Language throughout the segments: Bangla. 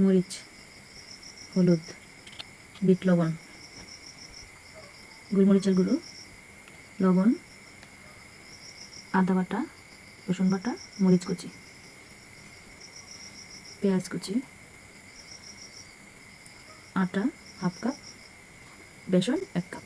মরিচ, হলুদ, বিট লবণ, গোলমরিচের গুঁড়ো, লবণ, আদা বাটা, রসুন বাটা, মরিচ কুচি, পেঁয়াজ কুচি, আটা হাফ কাপ, বেসন 1 কাপ।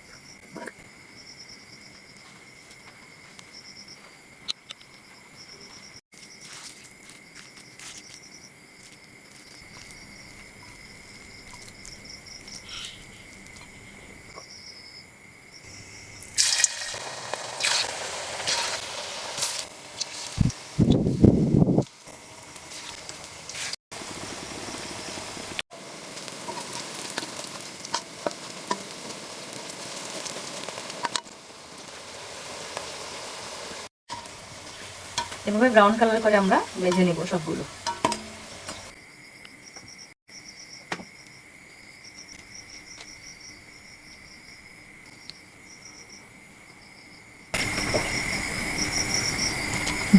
এভাবে ব্রাউন কালার করে আমরা ভেজে নেব সবগুলো।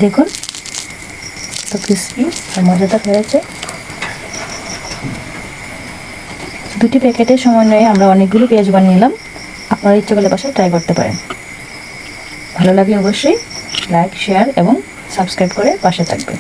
দেখুন তো ক্রিস্পি আর মজাদার হয়েছে। দুটি প্যাকেটের সমন্বয়ে আমরা অনেকগুলো পেঁয়াজ বানিয়ে নিলাম। আপনারা ইচ্ছে করলে বাসায় ট্রাই করতে পারেন। ভালো লাগলে অবশ্যই লাইক, শেয়ার এবং সাবস্ক্রাইব করে পাশে থাকবেন।